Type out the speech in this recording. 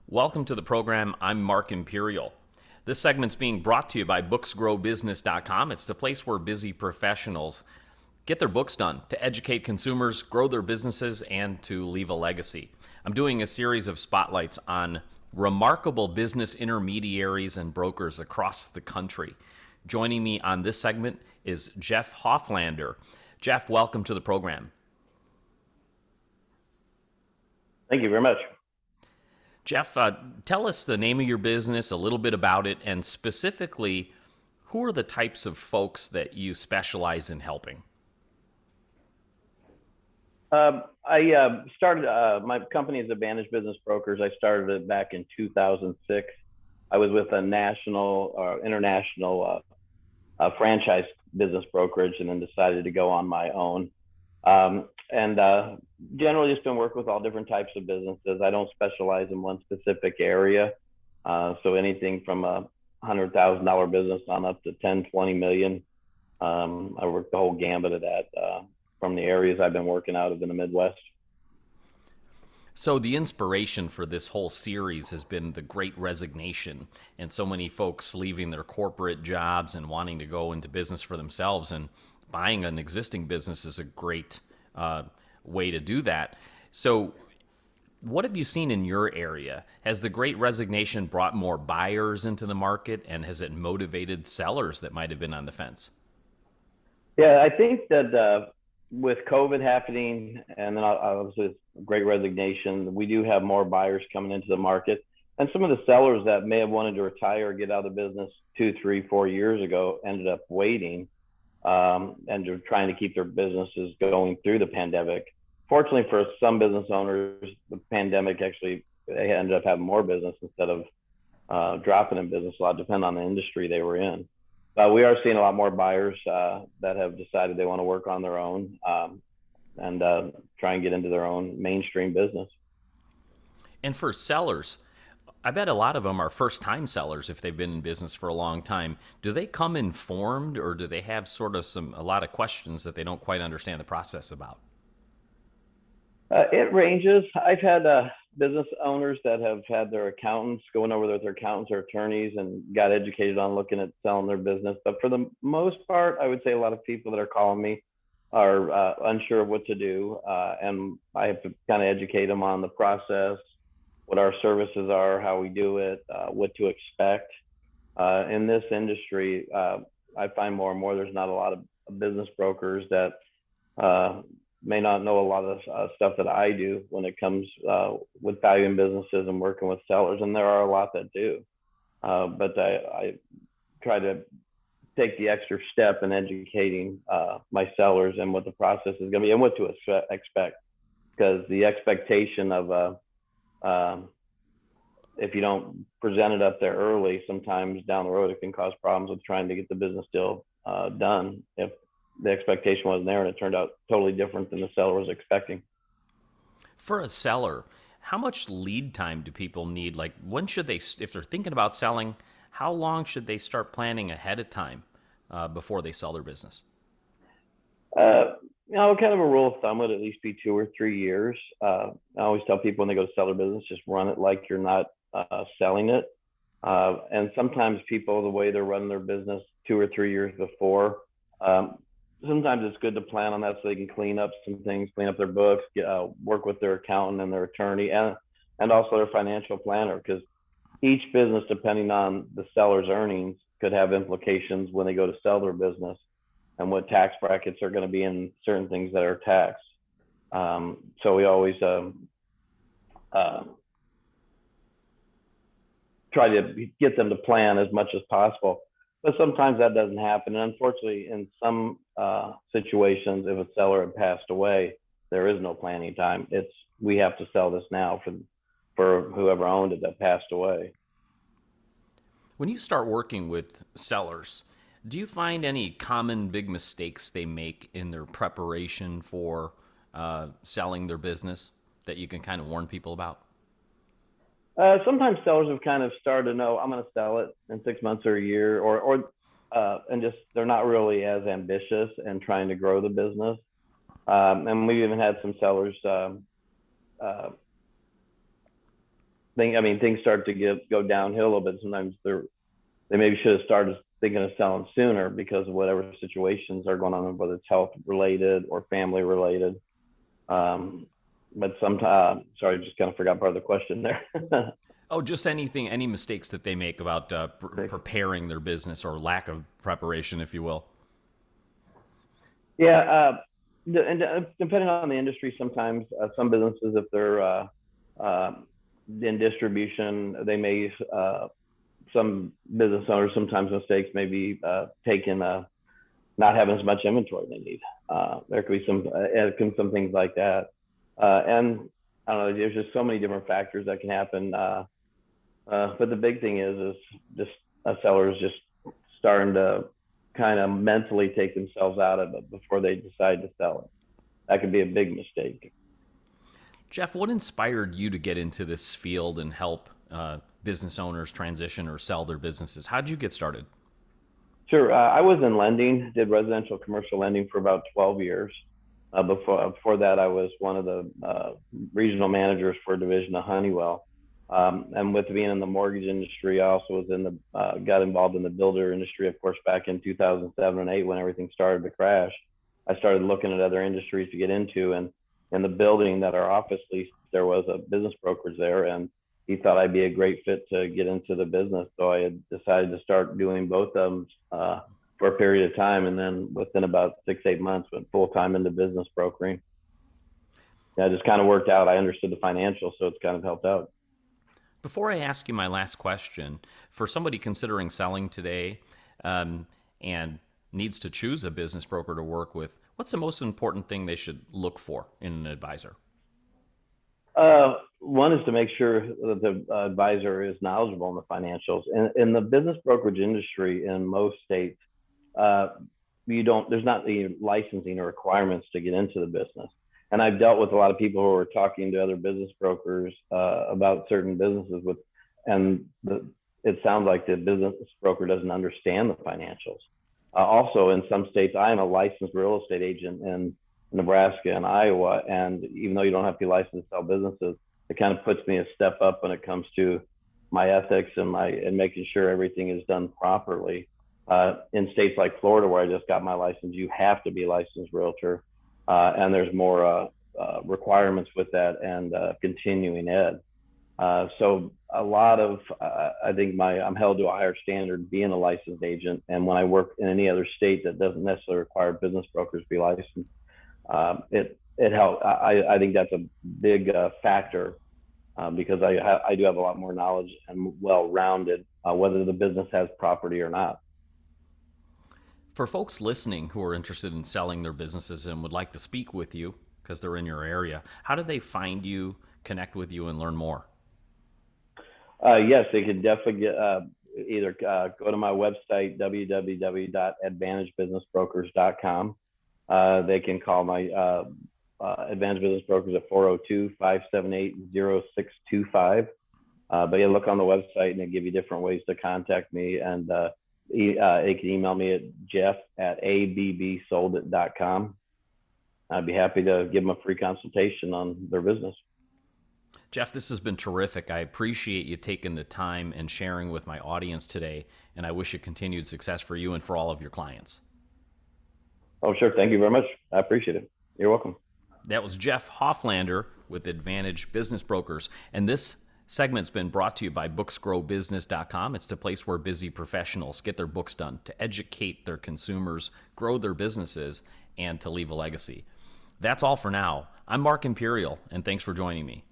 Welcome to the program. I'm Mark Imperial. This segment's being brought to you by booksgrowbusiness.com. It's the place where busy professionals get their books done to educate consumers, grow their businesses, and to leave a legacy. I'm doing a series of spotlights on remarkable business intermediaries and brokers across the country. Joining me on this segment is Jeff Hofflander. Jeff, welcome to the program. Thank you very much. Jeff, tell us the name of your business, a little bit about it, and specifically, who are the types of folks that you specialize in helping? I started my company is Advantage Business Brokers. I started it back in 2006. I was with a national or international franchise business brokerage, and then decided to go on my own. And generally just been working with all different types of businesses. I don't specialize in one specific area. So anything from a $100,000 business on up to 10, 20 million. I work the whole gambit of that from the areas I've been working out of in the Midwest. So, the inspiration for this whole series has been the great resignation, and so many folks leaving their corporate jobs and wanting to go into business for themselves. And buying an existing business is a great way to do that. So, what have you seen in your area? Has the great resignation brought more buyers into the market, and has it motivated sellers that might have been on the fence? Yeah, I think that with COVID happening, and then obviously it's great resignation, we do have more buyers coming into the market. And some of the sellers that may have wanted to retire or get out of the business 2, 3, 4 years ago ended up waiting, and they're trying to keep their businesses going through the pandemic. Fortunately for some business owners, the pandemic actually, they ended up having more business instead of dropping in business. A lot depend on the industry they were in. We are seeing a lot more buyers that have decided they want to work on their own, and try and get into their own mainstream business. And for sellers, I bet a lot of them are first time sellers if they've been in business for a long time. Do they come informed, or do they have sort of a lot of questions that they don't quite understand the process about? It ranges. I've had business owners that have had their accountants going over with their accountants or attorneys and got educated on looking at selling their business. But for the most part, I would say a lot of people that are calling me are unsure of what to do. And I have to kind of educate them on the process, what our services are, how we do it, what to expect. In this industry, I find more and more there's not a lot of business brokers that may not know a lot of stuff that I do when it comes with valuing businesses and working with sellers. And there are a lot that do. But I try to take the extra step in educating my sellers and what the process is going to be and what to expect. Because the expectation of if you don't present it up there early, sometimes down the road it can cause problems with trying to get the business deal done if the expectation wasn't there and it turned out totally different than the seller was expecting. For a seller, how much lead time do people need? Like, when should they, if they're thinking about selling, how long should they start planning ahead of time before they sell their business? Kind of a rule of thumb would at least be 2 or 3 years. I always tell people when they go to sell their business, just run it like you're not selling it. And sometimes people, the way they're running their business 2 or 3 years before, sometimes it's good to plan on that so they can clean up some things, clean up their books, work with their accountant and their attorney, and also their financial planner, because each business, depending on the seller's earnings, could have implications when they go to sell their business and what tax brackets are going to be in certain things that are taxed. So we always try to get them to plan as much as possible. But sometimes that doesn't happen. And unfortunately, in some situations, if a seller had passed away, there is no planning time. It's we have to sell this now for whoever owned it that passed away. When you start working with sellers, do you find any common big mistakes they make in their preparation for selling their business that you can kind of warn people about? Sometimes sellers have kind of started to know I'm going to sell it in 6 months or a year, and just they're not really as ambitious and trying to grow the business. And we even had some sellers things start to go downhill a little bit. Sometimes they maybe should have started thinking of selling sooner because of whatever situations are going on, whether it's health related or family related. But sometimes, sorry, just kind of forgot part of the question there. Oh, just anything, any mistakes that they make about preparing their business or lack of preparation, if you will. Yeah, and depending on the industry, sometimes some businesses, if they're uh, in distribution, they may some business owners sometimes mistakes may be taking not having as much inventory they need. There could be some things like that, and I don't know. There's just so many different factors that can happen. But the big thing is just a seller is just starting to kind of mentally take themselves out of it before they decide to sell it. That could be a big mistake. Jeff, what inspired you to get into this field and help business owners transition or sell their businesses? How did you get started? Sure. I was in lending, did residential commercial lending for about 12 years. Before that, I was one of the regional managers for a division of Honeywell. And with being in the mortgage industry, I also was got involved in the builder industry, of course, back in 2007 and 8 when everything started to crash. I started looking at other industries to get into, and in the building that our office leased, there was a business brokerage there, and he thought I'd be a great fit to get into the business. So I had decided to start doing both of them for a period of time, and then within about 6-8 months, went full time into business brokering. Yeah, it just kind of worked out. I understood the financials, so it's kind of helped out. Before I ask you my last question, for somebody considering selling today and needs to choose a business broker to work with, what's the most important thing they should look for in an advisor? One is to make sure that the advisor is knowledgeable in the financials. In the business brokerage industry in most states, uh, there's not the licensing or requirements to get into the business. And I've dealt with a lot of people who are talking to other business brokers about certain businesses and it sounds like the business broker doesn't understand the financials. Also, in some states, I am a licensed real estate agent in Nebraska and Iowa, and even though you don't have to be licensed to sell businesses, it kind of puts me a step up when it comes to my ethics and making sure everything is done properly. In states like Florida, where I just got my license, you have to be a licensed realtor, and there's more requirements with that and continuing ed. So a lot of, I think I'm held to a higher standard being a licensed agent. And when I work in any other state that doesn't necessarily require business brokers to be licensed, it helps. I think that's a big factor because I do have a lot more knowledge and well-rounded, whether the business has property or not. For folks listening who are interested in selling their businesses and would like to speak with you because they're in your area, how do they find you, connect with you, and learn more? Yes, they could definitely either go to my website, www.advantagebusinessbrokers.com. They can call my Advantage Business Brokers at 402-578-0625. But yeah, look on the website and they give you different ways to contact me. And they can email me at jeff@abbsoldit.com. I'd be happy to give them a free consultation on their business. Jeff, this has been terrific. I appreciate you taking the time and sharing with my audience today, and I wish you continued success for you and for all of your clients. Oh, sure. Thank you very much. I appreciate it. You're welcome. That was Jeff Hofflander with Advantage Business Brokers, and this segment's been brought to you by booksgrowbusiness.com. It's the place where busy professionals get their books done to educate their consumers, grow their businesses, and to leave a legacy. That's all for now. I'm Mark Imperial, and thanks for joining me.